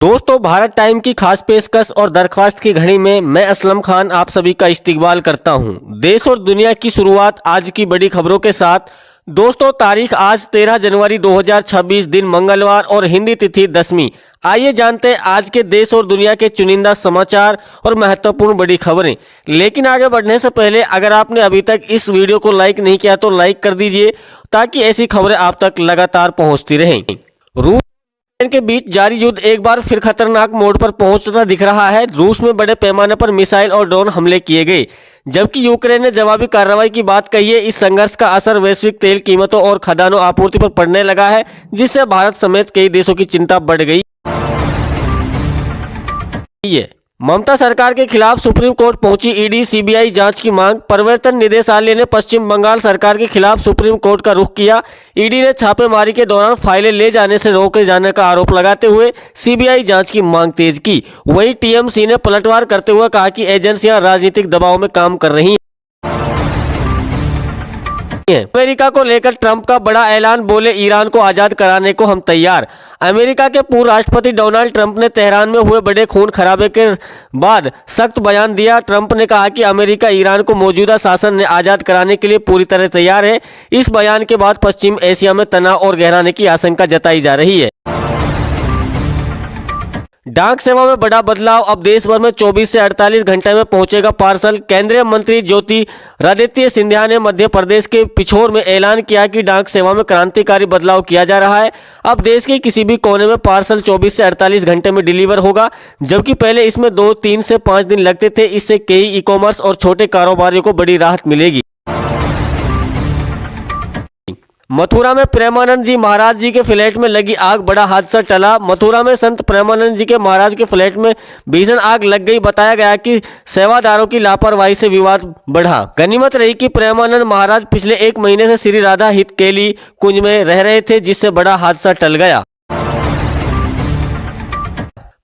दोस्तों, भारत टाइम की खास पेशकश और दरख्वास्त की घड़ी में मैं असलम खान आप सभी का इस्तकबाल करता हूं। देश और दुनिया की शुरुआत आज की बड़ी खबरों के साथ। दोस्तों, तारीख आज 13 जनवरी 2026, दिन मंगलवार और हिंदी तिथि 10वीं। आइए जानते हैं आज के देश और दुनिया के चुनिंदा समाचार और महत्वपूर्ण बड़ी खबरें। लेकिन आगे बढ़ने से पहले अगर आपने अभी तक इस वीडियो को लाइक नहीं किया तो लाइक कर दीजिए, ताकि ऐसी खबरें आप तक लगातार पहुंचती रहें। रूस के बीच जारी युद्ध एक बार फिर खतरनाक मोड़ पर पहुंचता दिख रहा है। रूस में बड़े पैमाने पर मिसाइल और ड्रोन हमले किए गए, जबकि यूक्रेन ने जवाबी कार्रवाई की बात कही है। इस संघर्ष का असर वैश्विक तेल कीमतों और खदानों आपूर्ति पर पड़ने लगा है, जिससे भारत समेत कई देशों की चिंता बढ़ गई है। ममता सरकार के खिलाफ सुप्रीम कोर्ट पहुंची ईडी सीबीआई जांच की मांग। प्रवर्तन निदेशालय ने पश्चिम बंगाल सरकार के खिलाफ सुप्रीम कोर्ट का रुख किया। ईडी ने छापेमारी के दौरान फाइलें ले जाने से रोके जाने का आरोप लगाते हुए सीबीआई जांच की मांग तेज की। वहीं टीएमसी ने पलटवार करते हुए कहा कि एजेंसियां राजनीतिक दबाव में काम कर रही हैं। अमेरिका को लेकर ट्रंप का बड़ा ऐलान, बोले ईरान को आजाद कराने को हम तैयार। अमेरिका के पूर्व राष्ट्रपति डोनाल्ड ट्रंप ने तेहरान में हुए बड़े खून खराबे के बाद सख्त बयान दिया। ट्रंप ने कहा कि अमेरिका ईरान को मौजूदा शासन ने आजाद कराने के लिए पूरी तरह तैयार है। इस बयान के बाद पश्चिम एशिया में तनाव और गहराने की आशंका जताई जा रही है। डाक सेवा में बड़ा बदलाव, अब देश भर में 24 से 48 घंटे में पहुंचेगा पार्सल। केंद्रीय मंत्री ज्योतिरादित्य सिंधिया ने मध्य प्रदेश के पिछोर में ऐलान किया कि डाक सेवा में क्रांतिकारी बदलाव किया जा रहा है। अब देश के किसी भी कोने में पार्सल 24 से 48 घंटे में डिलीवर होगा, जबकि पहले इसमें 2, 3 से 5 दिन लगते थे। इससे कई ई कॉमर्स और छोटे कारोबारियों को बड़ी राहत मिलेगी। मथुरा में प्रेमानंद जी महाराज जी के फ्लैट में लगी आग, बड़ा हादसा टला। मथुरा में संत प्रेमानंद जी के महाराज के फ्लैट में भीषण आग लग गई। बताया गया कि सेवादारों की लापरवाही से विवाद बढ़ा। गनीमत रही कि प्रेमानंद महाराज पिछले 1 महीने से श्री राधा हित केली कुंज में रह रहे थे, जिससे बड़ा हादसा टल गया।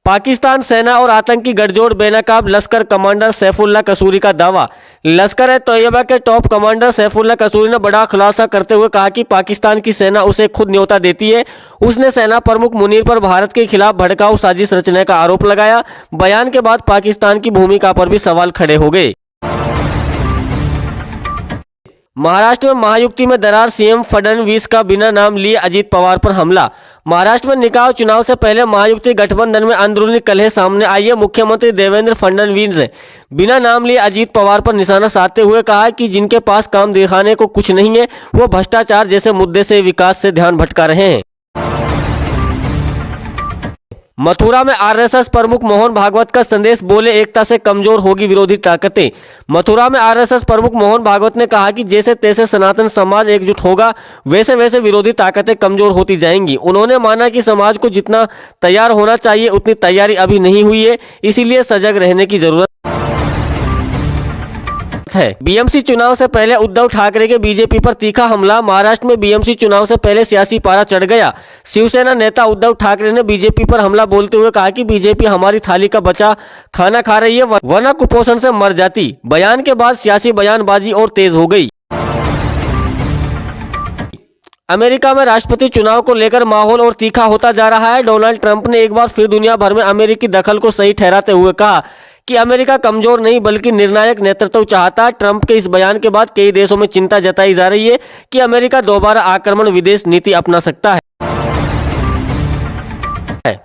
पाकिस्तान सेना और आतंकी गठजोड़ बेनकाब, लश्कर कमांडर सैफुल्लाह कसूरी का दावा। लश्कर-ए-तैयबा के टॉप कमांडर सैफुल्लाह कसूरी ने बड़ा खुलासा करते हुए कहा कि पाकिस्तान की सेना उसे खुद न्योता देती है। उसने सेना प्रमुख मुनीर पर भारत के खिलाफ भड़काऊ साजिश रचने का आरोप लगाया। बयान के बाद पाकिस्तान की भूमिका पर भी सवाल खड़े हो गए। महाराष्ट्र में महायुति में दरार, सीएम फडणवीस का बिना नाम लिए अजीत पवार पर हमला। महाराष्ट्र में निकाय चुनाव से पहले महायुति गठबंधन में अंदरूनी कलह सामने आई है। मुख्यमंत्री देवेंद्र फडणवीस ने बिना नाम लिए अजीत पवार पर निशाना साधते हुए कहा कि जिनके पास काम दिखाने को कुछ नहीं है, वो भ्रष्टाचार जैसे मुद्दे से विकास से ध्यान भटका रहे हैं। मथुरा में आरएसएस प्रमुख मोहन भागवत का संदेश, बोले एकता से कमजोर होगी विरोधी ताकतें। मथुरा में आरएसएस प्रमुख मोहन भागवत ने कहा कि जैसे तैसे सनातन समाज एकजुट होगा, वैसे वैसे विरोधी ताकतें कमजोर होती जाएंगी। उन्होंने माना कि समाज को जितना तैयार होना चाहिए उतनी तैयारी अभी नहीं हुई है, इसीलिए सजग रहने की जरूरत है। बीएमसी चुनाव से पहले उद्धव ठाकरे के बीजेपी पर तीखा हमला। महाराष्ट्र में बीएमसी चुनाव से पहले सियासी पारा चढ़ गया। शिवसेना नेता उद्धव ठाकरे ने बीजेपी पर हमला बोलते हुए कहा कि बीजेपी हमारी थाली का बचा खाना खा रही है, वरना कुपोषण से मर जाती। बयान के बाद सियासी बयानबाजी और तेज हो गई। अमेरिका में राष्ट्रपति चुनाव को लेकर माहौल और तीखा होता जा रहा है। डोनाल्ड ट्रंप ने एक बार फिर दुनिया भर में अमेरिकी दखल को सही ठहराते हुए कहा कि अमेरिका कमजोर नहीं बल्कि निर्णायक नेतृत्व चाहता। ट्रंप के इस बयान के बाद कई देशों में चिंता जताई जा रही है कि अमेरिका दोबारा आक्रमण विदेश नीति अपना सकता है।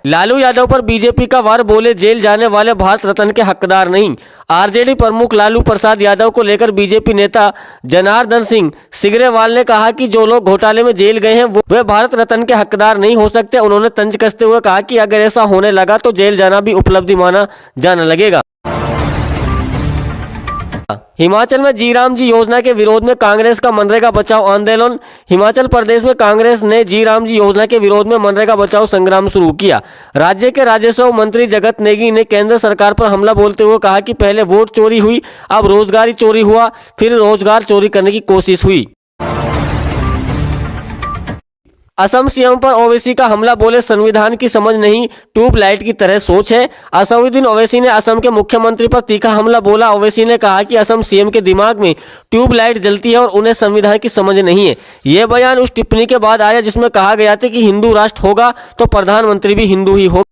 लालू यादव पर बीजेपी का वार, बोले जेल जाने वाले भारत रत्न के हकदार नहीं। आरजेडी प्रमुख लालू प्रसाद यादव को लेकर बीजेपी नेता जनार्दन सिंह सिग्रीवाल ने कहा कि जो लोग घोटाले में जेल गए हैं वे भारत रत्न के हकदार नहीं हो सकते। उन्होंने तंज कसते हुए कहा कि अगर ऐसा होने लगा तो जेल जाना भी उपलब्धि माना जाने लगेगा। हिमाचल में जी राम जी योजना के विरोध में कांग्रेस का मनरेगा बचाओ आंदोलन। हिमाचल प्रदेश में कांग्रेस ने जी राम जी योजना के विरोध में मनरेगा बचाओ संग्राम शुरू किया। राज्य के राजस्व मंत्री जगत नेगी ने केंद्र सरकार पर हमला बोलते हुए कहा कि पहले वोट चोरी हुई, अब रोजगार चोरी हुआ, फिर रोजगार चोरी करने की कोशिश हुई। असम सीएम पर ओवैसी का हमला, बोले संविधान की समझ नहीं, ट्यूबलाइट की तरह सोच है। असदुद्दीन ओवैसी ने असम के मुख्यमंत्री पर तीखा हमला बोला। ओवैसी ने कहा कि असम सीएम के दिमाग में ट्यूबलाइट जलती है और उन्हें संविधान की समझ नहीं है। यह बयान उस टिप्पणी के बाद आया जिसमें कहा गया था कि हिंदू राष्ट्र होगा तो प्रधानमंत्री भी हिंदू ही होगा।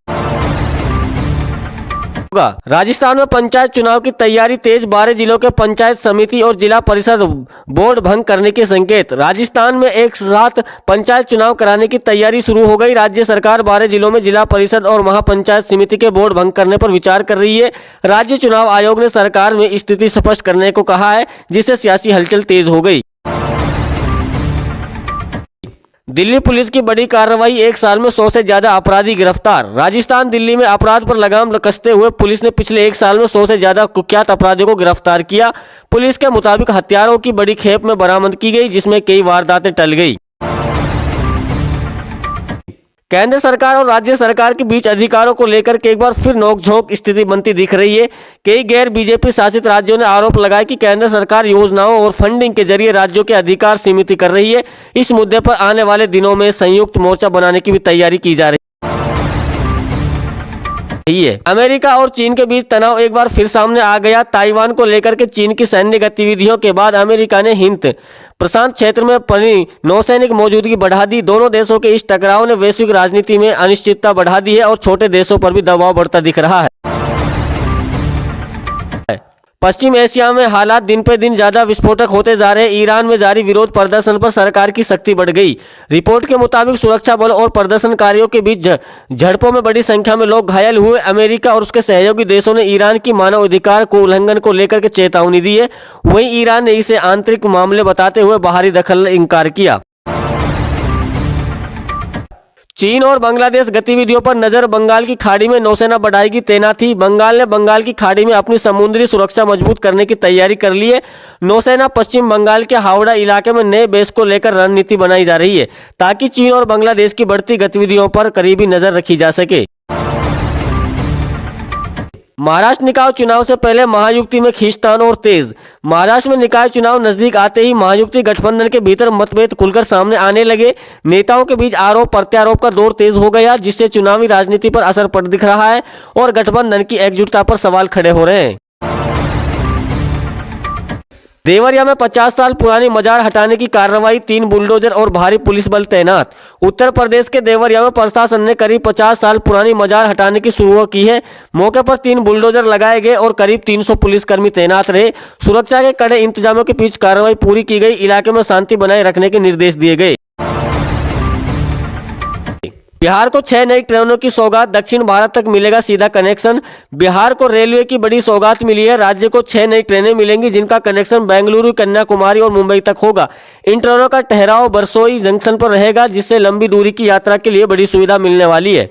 होगा। राजस्थान में पंचायत चुनाव की तैयारी तेज, 12 जिलों के पंचायत समिति और जिला परिषद बोर्ड भंग करने के संकेत। राजस्थान में एक साथ पंचायत चुनाव कराने की तैयारी शुरू हो गई। राज्य सरकार 12 जिलों में जिला परिषद और महापंचायत समिति के बोर्ड भंग करने पर विचार कर रही है। राज्य चुनाव आयोग ने सरकार में स्थिति स्पष्ट करने को कहा है, जिससे सियासी हलचल तेज हो गई। दिल्ली पुलिस की बड़ी कार्रवाई, एक साल में 100 से ज्यादा अपराधी गिरफ्तार। राजस्थान दिल्ली में अपराध पर लगाम कसते हुए पुलिस ने पिछले एक साल में 100 से ज्यादा कुख्यात अपराधियों को गिरफ्तार किया। पुलिस के मुताबिक हथियारों की बड़ी खेप में बरामद की गई, जिसमें कई वारदातें टल गई। केंद्र सरकार और राज्य सरकार के बीच अधिकारों को लेकर के एक बार फिर नोकझोंक स्थिति बनती दिख रही है। कई गैर बीजेपी शासित राज्यों ने आरोप लगाया कि केंद्र सरकार योजनाओं और फंडिंग के जरिए राज्यों के अधिकार सीमित कर रही है। इस मुद्दे पर आने वाले दिनों में संयुक्त मोर्चा बनाने की भी तैयारी की जा रही है। अमेरिका और चीन के बीच तनाव एक बार फिर सामने आ गया। ताइवान को लेकर के चीन की सैन्य गतिविधियों के बाद अमेरिका ने हिंद प्रशांत क्षेत्र में अपनी नौसैनिक मौजूदगी बढ़ा दी। दोनों देशों के इस टकराव ने वैश्विक राजनीति में अनिश्चितता बढ़ा दी है और छोटे देशों पर भी दबाव बढ़ता दिख रहा है। पश्चिम एशिया में हालात दिन पे दिन ज्यादा विस्फोटक होते जा रहे हैं। ईरान में जारी विरोध प्रदर्शन पर सरकार की सख्ती बढ़ गई। रिपोर्ट के मुताबिक सुरक्षा बल और प्रदर्शनकारियों के बीच झड़पों में बड़ी संख्या में लोग घायल हुए। अमेरिका और उसके सहयोगी देशों ने ईरान की मानवाधिकार को उल्लंघन को लेकर के चेतावनी दी है। वहीं ईरान ने इसे आंतरिक मामले बताते हुए बाहरी दखल इनकार किया। चीन और बांग्लादेश गतिविधियों पर नजर, बंगाल की खाड़ी में नौसेना बढ़ाएगी तैनाती। बंगाल ने बंगाल की खाड़ी में अपनी समुद्री सुरक्षा मजबूत करने की तैयारी कर ली है। नौसेना पश्चिम बंगाल के हावड़ा इलाके में नए बेस को लेकर रणनीति बनाई जा रही है, ताकि चीन और बांग्लादेश की बढ़ती गतिविधियों पर करीबी नजर रखी जा सके। महाराष्ट्र निकाय चुनाव से पहले महायुति में खींचतान और तेज। महाराष्ट्र में निकाय चुनाव नजदीक आते ही महायुति गठबंधन के भीतर मतभेद खुलकर सामने आने लगे। नेताओं के बीच आरोप प्रत्यारोप का दौर तेज हो गया, जिससे चुनावी राजनीति पर असर पड़ दिख रहा है और गठबंधन की एकजुटता पर सवाल खड़े हो रहे हैं। देवरिया में 50 साल पुरानी मजार हटाने की कार्रवाई, 3 बुलडोजर और भारी पुलिस बल तैनात। उत्तर प्रदेश के देवरिया में प्रशासन ने करीब 50 साल पुरानी मजार हटाने की शुरुआत की है। मौके पर 3 बुलडोजर लगाए गए और करीब 300 पुलिसकर्मी तैनात रहे। सुरक्षा के कड़े इंतजामों के बीच कार्रवाई पूरी की गई। इलाके में शांति बनाए रखने के निर्देश दिए गए। बिहार को 6 नई ट्रेनों की सौगात, दक्षिण भारत तक मिलेगा सीधा कनेक्शन। बिहार को रेलवे की बड़ी सौगात मिली है। राज्य को 6 नई ट्रेनें मिलेंगी, जिनका कनेक्शन बेंगलुरु, कन्याकुमारी और मुंबई तक होगा। इन ट्रेनों का ठहराव बरसोई जंक्शन पर रहेगा, जिससे लंबी दूरी की यात्रा के लिए बड़ी सुविधा मिलने वाली है।